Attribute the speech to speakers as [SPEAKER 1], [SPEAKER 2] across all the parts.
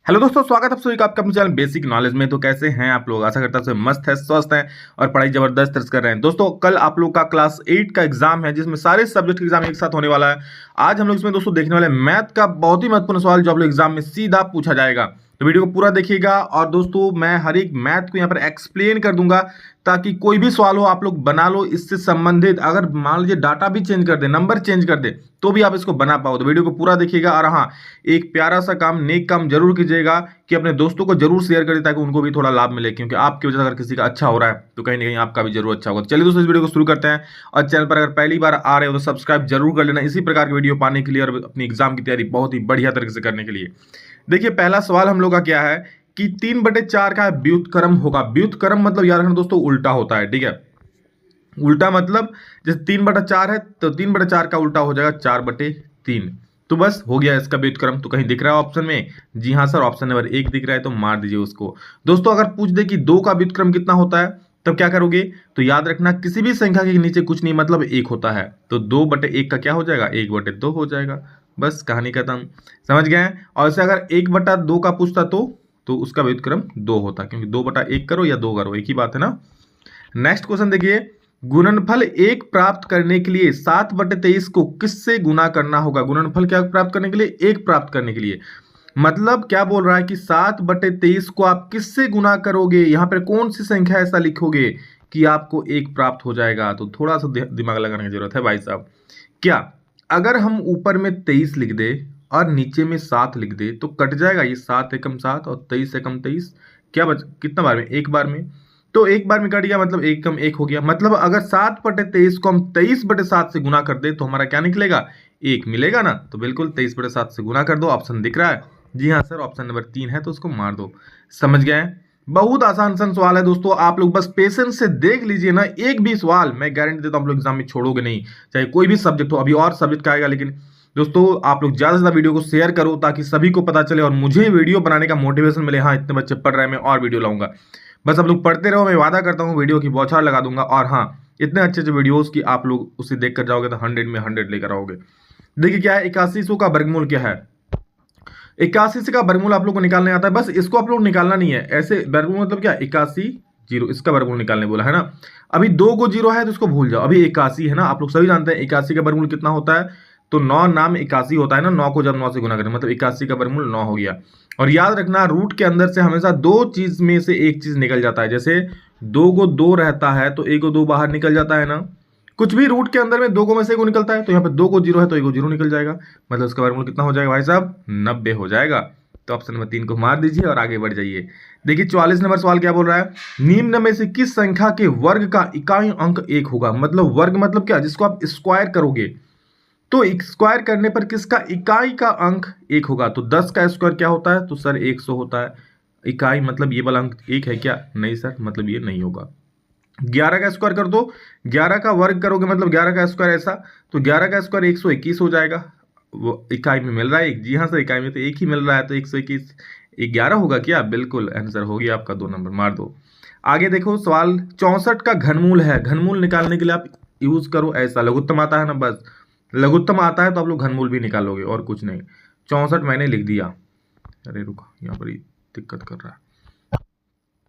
[SPEAKER 1] Hello दोस्तों, स्वागत है आप सभी का आपका अपने चैनल बेसिक नॉलेज में। तो कैसे हैं आप लोग? आशा करता हूं मस्त है, स्वस्थ हैं और पढ़ाई जबरदस्त तरह से कर रहे हैं। दोस्तों, कल आप लोग का क्लास 8 का एग्जाम है जिसमें सारे सब्जेक्ट का एग्जाम एक साथ होने वाला है। आज हम लोग इसमें दोस्तों देखने वाले मैथ का बहुत ही महत्वपूर्ण सवाल जो आप लोग एग्जाम में सीधा पूछा जाएगा। तो वीडियो को पूरा देखिएगा और दोस्तों मैं हर एक मैथ को यहाँ पर एक्सप्लेन कर दूंगा ताकि कोई भी सवाल हो आप लोग बना लो इससे संबंधित। अगर मान लीजिए डाटा भी चेंज कर दे, नंबर चेंज कर दे, तो भी आप इसको बना पाओ। तो वीडियो को पूरा देखिएगा और हाँ, एक प्यारा सा काम, नेक काम जरूर कीजिएगा कि अपने दोस्तों को जरूर शेयर करें ताकि उनको भी थोड़ा लाभ मिले, क्योंकि आपकी वजह से अगर किसी का अच्छा हो रहा है तो कहीं ना कहीं आपका भी जरूर अच्छा होगा। तो चलिए दोस्तों, इस वीडियो को शुरू करते हैं। और चैनल पर अगर पहली बार आ रहे हो तो सब्सक्राइब जरूर कर लेना इसी प्रकार की वीडियो पाने के लिए और अपनी एग्जाम की तैयारी बहुत ही बढ़िया तरीके से करने के लिए। देखिए, पहला सवाल हम लोग का क्या है कि 3/4 का व्युत्क्रम होगा। व्युत्क्रम मतलब याद रखना दोस्तों उल्टा होता है, ठीक है। उल्टा मतलब जैसे 3/4 है तो 3/4 का उल्टा हो जाएगा 4/3। तो बस हो गया इसका व्युत्क्रम। तो कहीं दिख रहा है ऑप्शन में? जी हाँ सर, ऑप्शन नंबर 1 दिख रहा है, तो मार दीजिए उसको। दोस्तों, अगर पूछ दे कि 2 का व्युत्क्रम कितना होता है तब क्या करोगे? तो याद रखना किसी भी संख्या के नीचे कुछ नहीं मतलब 1 होता है, तो 2/1 का क्या हो जाएगा? 1/2 हो जाएगा। बस कहानी खत्म। समझ गए? और ऐसे अगर 1/2 का पूछता तो उसका व्युत्क्रम 2 होता, क्योंकि 2/1 करो या 2 करो एक ही बात है ना। नेक्स्ट क्वेश्चन देखिए, गुणनफल 1 प्राप्त करने के लिए 7/23 को किससे गुना करना होगा? गुणनफल क्या प्राप्त करने के लिए? 1 प्राप्त करने के लिए। मतलब क्या बोल रहा है कि 7/23 को आप किससे गुना करोगे? यहां पर कौन सी संख्या ऐसा लिखोगे कि आपको 1 प्राप्त हो जाएगा? तो थोड़ा सा दिमाग लगाने की जरूरत है भाई साहब। क्या अगर हम ऊपर में 23 लिख दे और नीचे में 7 लिख दे तो कट जाएगा ये? 7 एकम 7 और 23 एकम 23, क्या बच कितना बार में? एक बार में। तो एक बार में कट गया, मतलब 1 कम 1 हो गया। मतलब अगर 7/23 को हम 23/7 से गुना कर दे तो हमारा क्या निकलेगा? 1 मिलेगा ना। तो बिल्कुल 23/7 से गुना कर दो। ऑप्शन दिख रहा है? जी हाँ सर, ऑप्शन नंबर 3 है, तो उसको मार दो। समझ गए? बहुत आसान सा सवाल है दोस्तों, आप लोग बस पेशेंस से देख लीजिए ना। एक भी सवाल मैं गारंटी देता हूं आप लोग एग्जाम में छोड़ोगे नहीं, चाहे कोई भी सब्जेक्ट हो। अभी और सब्जेक्ट का आएगा, लेकिन दोस्तों आप लोग ज्यादा से ज्यादा वीडियो को शेयर करो ताकि सभी को पता चले और मुझे वीडियो बनाने का मोटिवेशन मिले। हाँ, इतने बच्चे पढ़ रहे हैं, मैं और वीडियो लाऊंगा। बस आप लोग पढ़ते रहो, मैं वादा करता हूँ वीडियो की बौछार लगा दूंगा। और हाँ, इतने अच्छे अच्छे वीडियोस की आप लोग उसे देख कर जाओगे तो 100 में 100 लेकर आओगे। देखिए क्या है, 8100 का वर्गमूल क्या है? 81 का वर्गमूल आप लोग को निकालने आता है, बस इसको आप लोग निकालना नहीं है। ऐसे वर्गमूल मतलब क्या? 81 जीरो, इसका वर्गमूल निकालने बोला है ना। अभी 2 को जीरो है तो इसको भूल जाओ। अभी 81 है ना, आप लोग सभी जानते हैं 81 का वर्गमूल कितना होता है। तो 9 नाम 81 होता है ना। 9 को जब 9 से गुना करें मतलब 81 का वर्गमूल 9 हो गया। और याद रखना, रूट के अंदर से हमेशा 2 चीज में से एक चीज निकल जाता है। जैसे 2 को 2 रहता है तो 1 को 2 बाहर निकल जाता है ना। कुछ भी रूट के अंदर में 2 को में से 1 को निकलता है, तो यहाँ पे 2 को 0 है तो 1 को 0 निकल जाएगा। मतलब इसका वर्गमूल कितना हो जाएगा भाई साहब? 90 हो जाएगा। तो ऑप्शन नंबर 3 को मार दीजिए और आगे बढ़ जाइए। देखिए 44 नंबर सवाल क्या बोल रहा है, निम्न में से किस संख्या के वर्ग का इकाई अंक 1 होगा? मतलब वर्ग मतलब क्या? जिसको आप स्क्वायर करोगे तो स्क्वायर करने पर किसका इकाई का अंक 1 होगा? तो 10 का स्क्वायर क्या होता है? तो सर 100 होता है। इकाई मतलब ये वाला अंक 1 है क्या? नहीं सर, मतलब ये नहीं होगा। 11 का स्क्वायर कर दो, 11 का वर्ग करोगे मतलब 11 का स्क्वायर ऐसा, तो 11 का स्क्वायर 121 हो जाएगा। वो इकाई में मिल रहा है एक, जी हाँ सर, इकाई में तो एक ही मिल रहा है, तो 121 11 होगा क्या? बिल्कुल आंसर हो गया आपका, 2 नंबर मार दो। आगे देखो सवाल 64 का घनमूल है। घनमूल निकालने के लिए आप यूज करो ऐसा, लघुत्तम आता है ना, बस लघुत्तम आता है तो आप लोग घनमूल भी निकालोगे और कुछ नहीं। 64 मैंने लिख दिया। अरे रुको, यहाँ पर ही दिक्कत कर रहा है।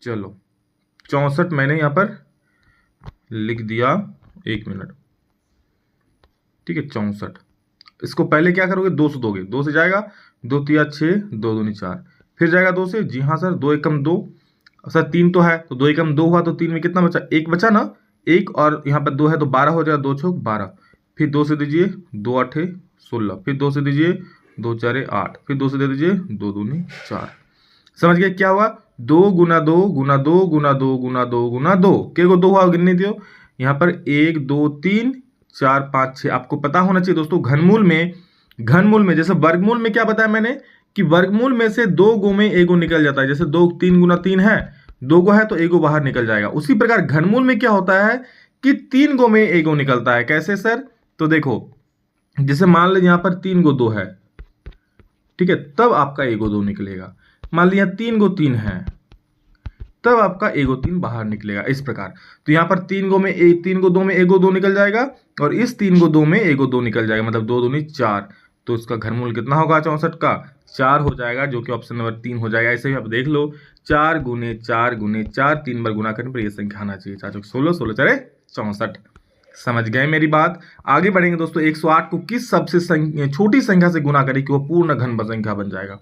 [SPEAKER 1] चलो 64 मैंने यहाँ पर लिख दिया, 1 मिनट। ठीक है 64, इसको पहले क्या करोगे? 2 से दोगे, 2 से जाएगा 2 तिया 6, 2 दूनी 4, फिर जाएगा 2 से। जी हाँ सर, 2 एकम 2, सर 3 तो है तो 2 एकम 2 हुआ, तो 3 में कितना बचा? 1 बचा ना। 1 और यहाँ पर 2 है तो 12 हो जाएगा, 2 छोक 12। फिर 2 से दीजिए 2 आठे 16, फिर 2 से दीजिए 2 चारे 8, फिर 2 से दे दीजिए 2 दूनी 4। समझ गए क्या हुआ? 2 गुना 2 गुना 2 गुना 2 गुना 2 गुना 2 के को 2 हुआ, गिनने दो। यहाँ पर 1 2 3 4 5 6। आपको पता होना चाहिए दोस्तों, घनमूल में जैसे वर्गमूल में क्या बताया मैंने कि वर्गमूल में से 2 गो में 1 गो निकल जाता है। जैसे 2 3 गुना 3 है, 2 गो है तो 1 गो बाहर निकल जाएगा। उसी प्रकार घनमूल में क्या होता है कि 3 गो में 1 गो निकलता है। कैसे सर? तो देखो, जैसे मान लीजिए यहाँ पर 3 गो 2 है, ठीक है, तब आपका 1 गो 2 निकलेगा। मान लिया 3 गो 3 है, तब आपका 1 गो 3 बाहर निकलेगा। इस प्रकार तो यहाँ पर 3 गो में 3 गो 2 में 1 गो 2 निकल जाएगा, और इस 3 गो 2 में 1 गो 2 निकल जाएगा, मतलब 2 दूनी 4। तो इसका घनमूल कितना होगा 64 का? 4 हो जाएगा, जो कि ऑप्शन नंबर 3 हो जाएगा। ऐसे ही आप देख लो, 4 गुने 4 गुने 4 3 बार गुना करने पर ये संख्या आना चाहिए। 4 चौक 16, 16 4 64। समझ गए मेरी बात। आगे बढ़ेंगे दोस्तों। 108 को किस सबसे छोटी संख्या से गुना करें कि वो पूर्ण घन संख्या बन जाएगा।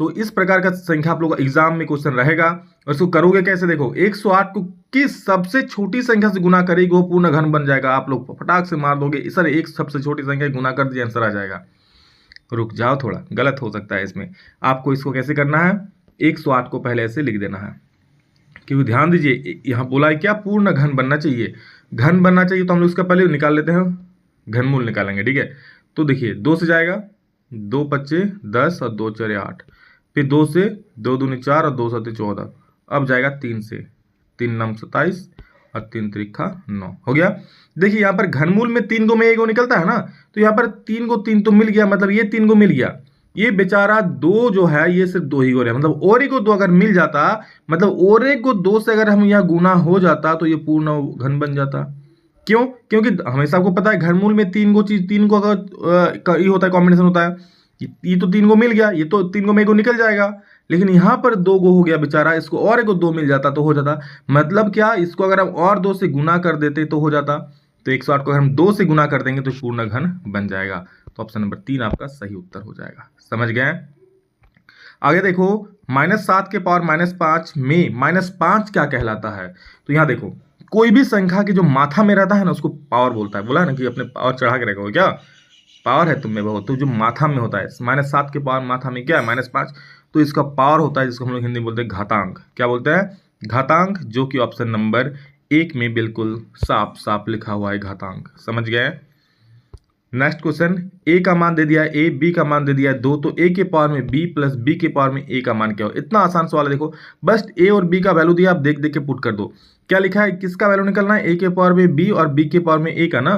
[SPEAKER 1] तो इस प्रकार का संख्या आप लोग एग्जाम में क्वेश्चन रहेगा, और इसको करोगे कैसे। देखो 108 को किस सबसे छोटी संख्या से गुना करेगी वो पूर्ण घन बन जाएगा। आप लोग फटाक से मार दोगे सर एक सबसे छोटी संख्या गुना कर दिया आंसर आ जाएगा। रुक जाओ, थोड़ा गलत हो सकता है इसमें। आपको इसको कैसे करना है, 108 को पहले ऐसे लिख देना है, क्योंकि ध्यान दीजिए यहाँ बोला है क्या, पूर्ण घन बनना चाहिए। घन बनना चाहिए तो हम लोग इसका पहले निकाल लेते हैं, घनमूल निकालेंगे। ठीक है, तो देखिए 2 से जाएगा, 2 पच्चे 10 और 2 चौरे 8, फिर 2 से 2 दूनी 4 और 2 सत्ते 14। अब जाएगा 3 से, 3 नम 27 और 3 त्रिखा 9 हो गया। देखिए यहाँ पर घनमूल में 3 को में 1 निकलता है ना, तो यहाँ पर 3 को 3 तो मिल गया, मतलब ये 3 को मिल गया। ये बेचारा 2 जो है ये सिर्फ 2 ही को रहा है, मतलब और एक को 2 अगर मिल जाता, मतलब और एक को 2 से अगर हम यहाँ गुना हो जाता तो ये पूर्ण घन बन जाता। क्यों, क्योंकि हमेशा आपको पता है घनमूल में 3 को चीज 3 को अगर ये होता है कॉम्बिनेशन होता है, ये तो 3 को मिल गया, ये तो 3 को में 1 निकल जाएगा। लेकिन यहाँ पर 2 गो हो गया बेचारा, इसको और एक को 2 मिल जाता तो हो जाता। मतलब क्या, इसको अगर हम और 2 से गुना कर देते तो हो जाता। तो 108 को अगर हम 2 से गुना कर देंगे तो पूर्ण घन बन जाएगा। तो ऑप्शन नंबर 3 आपका सही उत्तर हो जाएगा। समझ गए। आगे देखो, -7 के पावर -5 में -5 क्या कहलाता है। तो यहाँ देखो, कोई भी संख्या की जो माथा में रहता है ना उसको पावर बोलता है। बोला है ना कि अपने पावर चढ़ा के रखोगे, क्या पावर है तुम में बहुत, तो जो माथा में होता है, -7 के पावर माथा में क्या है -5, तो इसका पावर होता है, जिसको हम लोग हिंदी में बोलते हैं घातांक। क्या बोलते हैं, घातांक, जो कि ऑप्शन नंबर 1 में बिल्कुल साफ साफ लिखा हुआ है घातांक। समझ गए। नेक्स्ट क्वेश्चन, a का मान दे दिया है a, b का मान दे दिया है 2, तो a के पावर में b प्लस b के पावर में a का मान क्या हो। इतना आसान सवाल है। देखो बस a और b का वैल्यू दिया, आप देख देख के पुट कर दो। क्या लिखा है, किसका वैल्यू निकलना है, a के पावर में b और b के पावर में a का ना।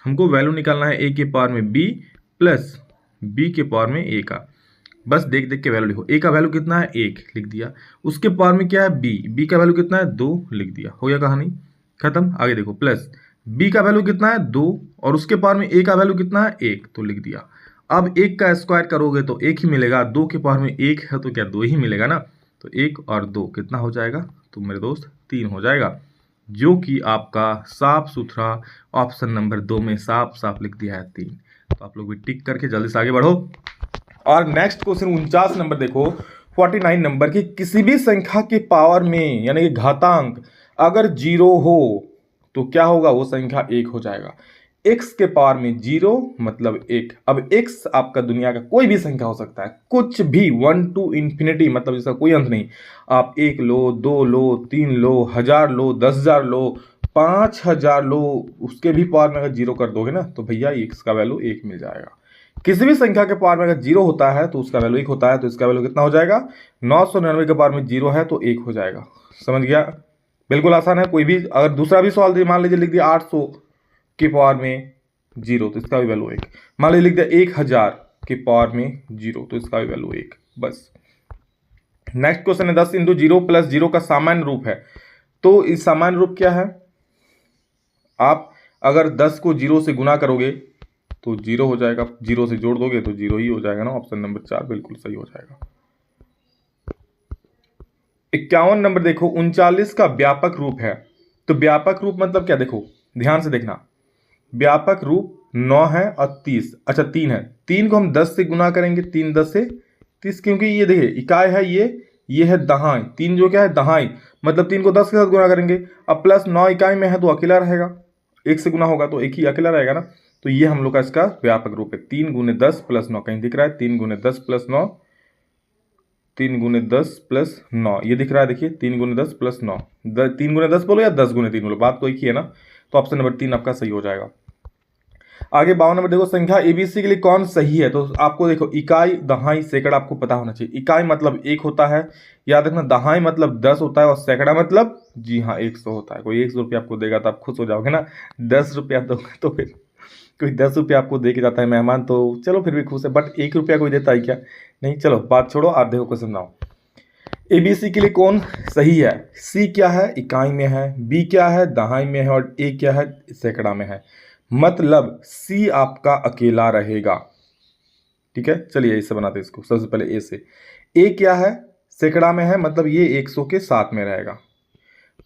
[SPEAKER 1] हमको वैल्यू निकालना है a के पावर में b प्लस b के पावर में a का। बस देख देख के वैल्यू लिखो। a का वैल्यू कितना है 1, लिख दिया। उसके पावर में क्या है b का वैल्यू कितना है 2, लिख दिया। हो गया कहानी खत्म। आगे देखो, प्लस b का वैल्यू कितना है 2 और उसके पावर में a का वैल्यू कितना है 1, तो लिख दिया। अब 1 का स्क्वायर करोगे तो 1 ही मिलेगा, 2 के पावर में 1 है तो क्या 2 ही मिलेगा ना। तो 1 और 2 कितना हो जाएगा, तो मेरे दोस्त 3 हो जाएगा, जो कि आपका साफ सुथरा ऑप्शन नंबर 2 में साफ साफ लिख दिया है 3। तो आप लोग भी टिक करके जल्दी से आगे बढ़ो। और नेक्स्ट क्वेश्चन 49 नंबर देखो, 49 नंबर की किसी भी संख्या के पावर में यानी कि घातांक अगर 0 हो तो क्या होगा, वो संख्या 1 हो जाएगा। x के पावर में 0 मतलब 1। अब x आपका दुनिया का कोई भी संख्या हो सकता है, कुछ भी, 1 to infinity, मतलब इसका कोई अंत नहीं। आप 1 लो, 2 लो, 3 लो, 1000 लो, 10,000 लो, 5000 लो, उसके भी पावर में अगर 0 कर दोगे ना तो भैया x का वैल्यू 1 मिल जाएगा। किसी भी संख्या के पावर में अगर 0 होता है तो उसका वैल्यू 1 होता है, तो इसका वैल्यू कितना हो जाएगा, 999 के पावर में 0 है तो 1 हो जाएगा। समझ गया, बिल्कुल आसान है। कोई भी अगर दूसरा भी सवाल मान लीजिए लिख दिया 800 के पावर में 0 तो इसका भी वैल्यू 1। मान लीजिए लिख दिया 1000 के पावर में 0 तो इसका भी वैल्यू 1। बस नेक्स्ट क्वेश्चन है 10 × 0 + 0 का सामान्य रूप है। तो इस सामान्य रूप क्या है, आप अगर 10 को 0 से गुना करोगे तो 0 हो जाएगा, 0 से जोड़ दोगे तो 0 ही हो जाएगा ना। ऑप्शन नंबर 4 बिल्कुल सही हो जाएगा। 51 नंबर देखो, 39 का व्यापक रूप है। तो व्यापक रूप मतलब क्या, देखो ध्यान से देखना, व्यापक रूप 9 है और 30, अच्छा 3 है। 3 को हम 10 से गुना करेंगे, 3 10 से 30, क्योंकि ये देखिए इकाई है, ये है दहाई। 3 जो क्या है दहाई, मतलब 3 को 10 के साथ गुना करेंगे। अब प्लस 9 इकाई में है तो अकेला रहेगा, 1 से गुना होगा तो 1 ही अकेला रहेगा ना। तो ये हम लोग का इसका व्यापक रूप है। 3 × 10 + 9 कहीं दिख रहा है, 3 × 10 + 9, 3 × 10 + 9 ये दिख रहा है। देखिए 3 × 10 + 9, 3 × 10 बोलो या 10 × 3 बोलो, बात तो एक ही है ना। तो ऑप्शन नंबर 3 आपका सही हो जाएगा। आगे 52 नंबर देखो, संख्या एबीसी के लिए कौन सही है। तो आपको देखो इकाई दहाई सैकड़ा आपको पता होना चाहिए। इकाई मतलब 1 होता है, याद रखना। दहाई मतलब 10 होता है और सैकड़ा मतलब जी हाँ 100 होता है। कोई 100 रुपया आपको देगा तो आप खुश हो जाओगे ना, 10 रुपया दोगे तो फिर कोई 10 रुपया आपको दे के जाता है मेहमान तो चलो फिर भी खुश है, बट 1 रुपया कोई देता है क्या, नहीं। चलो बात छोड़ो, आप देखो क्वेश्चन बनाओ। एबीसी के लिए कौन सही है, सी क्या है इकाई में है, बी क्या है दहाई में है और ए क्या है सैकड़ा में है। मतलब सी आपका अकेला रहेगा, ठीक है, चलिए इससे बनाते हैं इसको। सबसे पहले ए से, ए क्या है, सैकड़ा में है, मतलब ये 100 के साथ में रहेगा,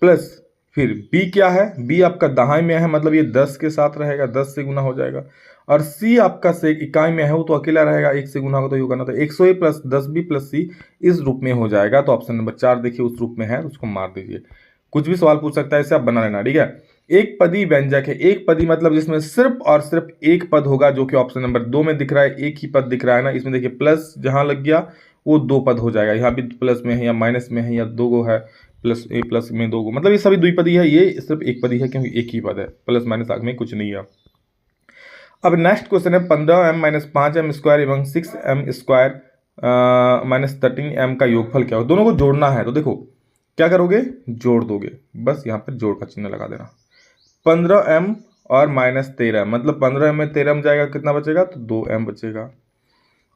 [SPEAKER 1] प्लस फिर बी क्या है, बी आपका दहाई में है, मतलब ये 10 के साथ रहेगा, 10 से गुना हो जाएगा। और सी आपका से इकाई में है, वो तो अकेला रहेगा, 1 से गुना होगा तो ये करना, तो 100 प्लस 10 बी प्लस सी इस रूप में हो जाएगा। तो ऑप्शन नंबर 4 देखिए उस रूप में है, उसको मार दीजिए। कुछ भी सवाल पूछ सकता है, इसे आप बना लेना, ठीक है। एक पदी व्यंजक है, एक पदी मतलब जिसमें सिर्फ और सिर्फ एक पद होगा, जो कि ऑप्शन नंबर 2 में दिख रहा है, एक ही पद दिख रहा है ना। इसमें देखिए प्लस जहां लग गया वो 2 पद हो जाएगा, यहाँ भी प्लस में है या माइनस में है या 2 गो है, प्लस ए प्लस में 2 गो, मतलब ये सभी द्विपदी है, ये सिर्फ एक पदी है क्योंकि एक ही पद है, प्लस माइनस आगे में कुछ नहीं है। अब नेक्स्ट क्वेश्चन है 15m माइनस 5m स्क्वायर एवं 6m स्क्वायर माइनस 13m का योगफल क्या हो। दोनों को जोड़ना है, तो देखो क्या करोगे, जोड़ दोगे, बस यहाँ पर जोड़ का चिन्ह लगा देना। 15m और माइनस 13, मतलब 15m में 13m जाएगा, कितना बचेगा, तो 2m बचेगा।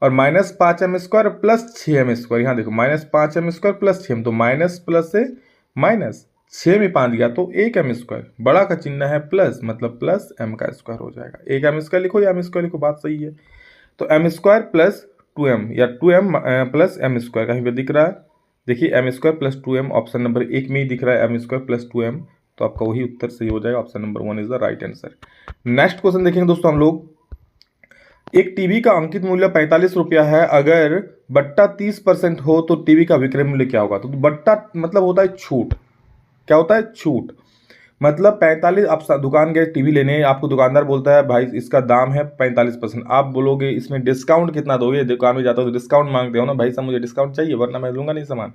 [SPEAKER 1] और minus 5m square plus 6m square, यहाँ देखो minus 5m square plus 6m, तो माइनस प्लस से माइनस, 6 में 5 गया तो 1m स्क्वायर, बड़ा का चिन्ह है प्लस, मतलब प्लस m का स्क्वायर हो जाएगा। 1m स्क्वायर लिखो या m स्क्वायर लिखो, बात सही है। तो m स्क्वायर प्लस 2m या 2m प्लस m स्क्वायर कहीं पे दिख रहा है, देखिए m square plus 2m option number 1 में ही दिख रहा है, m स्क्वायर प्लस 2m, तो आपका वही उत्तर सही हो जाएगा, option number 1 is the right answer. Next question देखेंगे दोस्तों हम लोग, एक टीवी का अंकित मूल्य 45 रुपया है, अगर बट्टा 30% हो तो टीवी का विक्रय मूल्य क्या होगा। तो बट्टा मतलब होता है छूट, क्या होता है, छूट, मतलब 45, आप दुकान गए टीवी लेने, आपको दुकानदार बोलता है भाई इसका दाम है 45%, आप बोलोगे इसमें डिस्काउंट कितना दोगे, दुकान में जाता हो तो डिस्काउंट मांगते हो ना, भाई साहब मुझे डिस्काउंट चाहिए वरना मैं लूंगा नहीं सामान,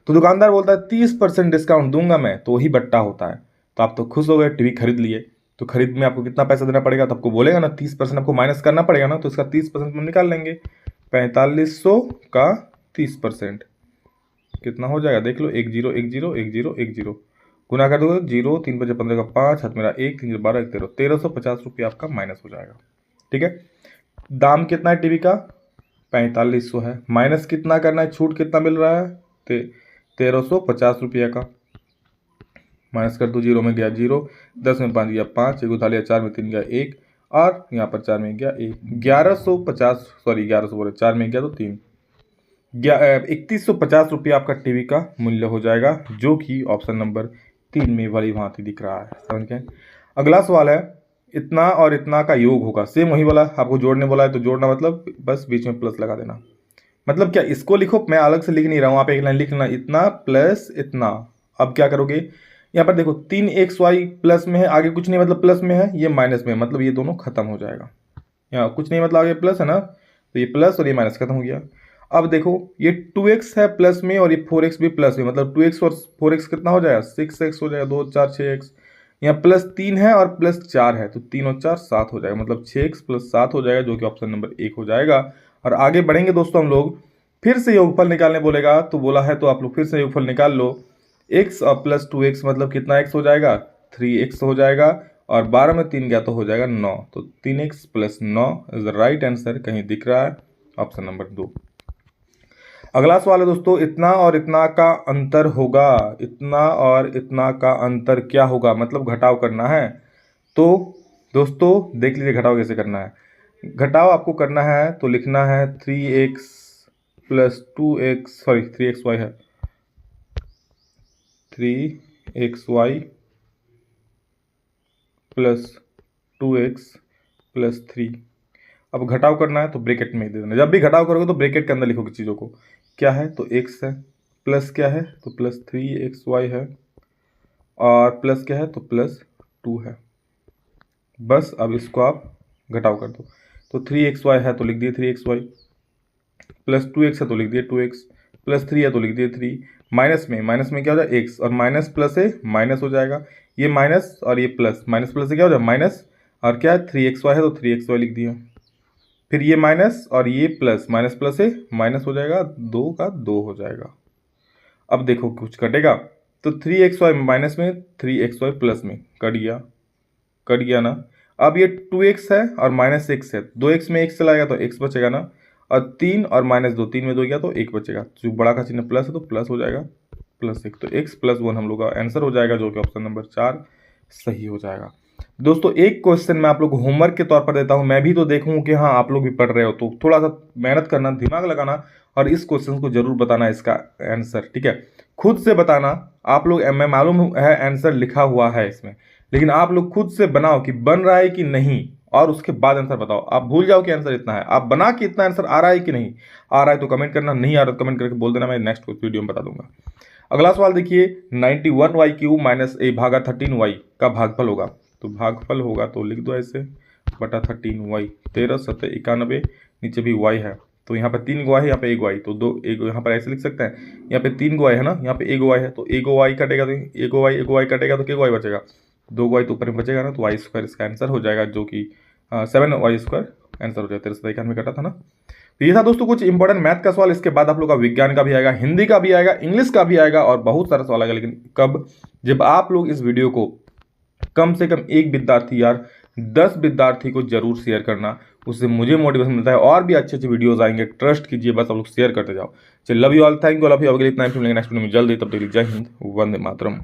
[SPEAKER 1] तो दुकानदार बोलता है 30% डिस्काउंट दूंगा मैं, तो वही बट्टा होता है। तो आप तो खुश हो गए, टीवी खरीद लिए, तो खरीद में आपको कितना पैसा देना पड़ेगा, तो आपको बोलेगा ना 30% आपको माइनस करना पड़ेगा ना, तो इसका 30% हम निकाल लेंगे, 4500 का 30% कितना हो जाएगा, देख लो, 1 0 1 0 1 0 1 0, गुना कर दो, 0 3 5 15 का 5, हाथ मेरा 1 3 12 1 13, 1350 रुपये आपका माइनस हो जाएगा, ठीक है। दाम कितना है टीवी का, 4500 है, माइनस कितना करना है, छूट कितना मिल रहा है, 1350 रुपये का, माइनस कर दो, 0 में गया 0, 10 में 5 गया 5, 1 उठा लिया, 4 में 3 गया 1, और यहाँ पर 4 में गया 1, 1150, सॉरी 1100 बोले, 4 में गया तो 3, 3150 रुपये आपका टीवी का मूल्य हो जाएगा, जो कि ऑप्शन नंबर 3 में वाली भांति दिख रहा है, समझ गए। अगला सवाल है, इतना और इतना का योग होगा, सेम वही वाला, आपको जोड़ने बोला है तो जोड़ना, मतलब बस बीच में प्लस लगा देना, मतलब क्या, इसको लिखो, मैं अलग से लिख नहीं रहा हूँ, आप एक लाइन लिख लेना, इतना प्लस इतना। अब क्या करोगे, यहाँ पर देखो 3xy प्लस में है, आगे कुछ नहीं मतलब प्लस में है, ये माइनस में है, मतलब ये दोनों खत्म हो जाएगा, यहाँ कुछ नहीं मतलब आगे प्लस है ना, तो ये प्लस और ये माइनस खत्म हो गया। अब देखो ये 2x है प्लस में और ये 4x भी प्लस में, मतलब 2x और 4x कितना हो जाएगा, 6x हो जाएगा, 2 4 6x, यहाँ प्लस 3 है और प्लस 4 है, तो 3 और 4 7 हो जाएगा, मतलब 6x प्लस 7 हो जाएगा, जो कि ऑप्शन नंबर 1 हो जाएगा। और आगे बढ़ेंगे दोस्तों हम लोग, फिर से योगफल निकालने बोलेगा, तो बोला है तो आप लोग फिर से योगफल निकाल लो, x और प्लस 2x मतलब कितना x हो जाएगा, 3x हो जाएगा, और 12 में 3 गया तो हो जाएगा 9, तो 3x plus 9 is the right answer, कहीं दिख रहा है, ऑप्शन नंबर 2। अगला सवाल है दोस्तों, इतना और इतना का अंतर होगा, इतना और इतना का अंतर क्या होगा, मतलब घटाव करना है। तो दोस्तों देख लीजिए घटाव कैसे करना है, घटाव आपको करना है तो लिखना है 3x plus 2x, sorry 3xy है, 3xy प्लस 2x प्लस 3। अब घटाव करना है तो ब्रैकेट में दे देना, जब भी घटाव करोगे तो ब्रैकेट के अंदर लिखोगे चीज़ों को, क्या है तो x है, प्लस क्या है तो प्लस 3xy है, और प्लस क्या है तो प्लस 2 है, बस अब इसको आप घटाव कर दो, तो 3xy है तो लिख दिए 3xy, प्लस 2x है तो लिख दिए 2x, प्लस 3 है तो लिख दिए 3, माइनस में क्या हो जाएगा x, और माइनस प्लस से माइनस हो जाएगा, ये माइनस और ये प्लस, माइनस प्लस से क्या हो जाएगा माइनस, और क्या है 3xy है तो 3xy लिख दिया, फिर ये माइनस और ये प्लस, माइनस प्लस से माइनस हो जाएगा, 2 का 2 हो जाएगा। अब देखो कुछ कटेगा, तो 3xy माइनस में 3xy प्लस में कट गया ना। अब ये 2x है और माइनस x है, 2x में x चला गया तो x बचेगा ना, और 3 और माइनस 2, 3 में 2 गया तो 1 बचेगा, जो बड़ा का चिन्ह प्लस है तो प्लस हो जाएगा, प्लस 1, तो x प्लस 1 हम लोग का आंसर हो जाएगा, जो कि ऑप्शन नंबर 4 सही हो जाएगा। दोस्तों एक क्वेश्चन मैं आप लोग को होमवर्क के तौर पर देता हूं, मैं भी तो देखूं कि हाँ आप लोग भी पढ़ रहे हो, तो थोड़ा सा मेहनत करना, दिमाग लगाना और इस क्वेश्चन को जरूर बताना इसका आंसर, ठीक है। खुद से बताना। आप लोग, मैं मालूम है आंसर लिखा हुआ है इसमें, लेकिन आप लोग खुद से बनाओ कि बन रहा है कि नहीं, और उसके बाद आंसर बताओ। आप भूल जाओ कि आंसर इतना है, आप बना कि इतना आंसर आ रहा है कि नहीं आ रहा है तो कमेंट करना, नहीं आ रहा तो कमेंट करके बोल देना, मैं नेक्स्ट वीडियो में बता दूंगा। अगला सवाल देखिए, 91y³ माइनस a भागा 13y का भागफल होगा। तो भागफल होगा तो लिख दो ऐसे, बटा 13y, 13 7 91, नीचे भी y है, तो यहाँ पे 3 गो y है, यहाँ पे 1 y, तो दो एक यहाँ पर ऐसे लिख सकते हैं, यहाँ पे 3 गो y है ना, यहाँ पे 1 y है, तो 1 y कटेगा तो 1 y कटेगा तो क्या y बचेगा, 2 y तो ऊपर में बचेगा ना, तो y² इसका आंसर हो जाएगा, जो कि 7y² आंसर हो जाएगा। 13 में कटा था ना। तो ये था दोस्तों कुछ इंपॉर्टेंट मैथ का सवाल। इसके बाद आप लोग का विज्ञान का भी आएगा, हिंदी का भी आएगा, इंग्लिश का भी आएगा और बहुत सारा सवाल आएगा। लेकिन कब? जब आप लोग इस वीडियो को कम से कम एक विद्यार्थी यार 10 विद्यार्थी को जरूर शेयर करना, उससे मुझे मोटिवेशन मिलता है और भी अच्छे अच्छे वीडियोस आएंगे। ट्रस्ट कीजिए, बस आप लोग शेयर करते जाओ। चलिए, love you all, thank you all of you. अगले इतना मिलेंगे नेक्स्ट वीडियो में जल्दी, तब तक जय हिंद, वंदे मातरम।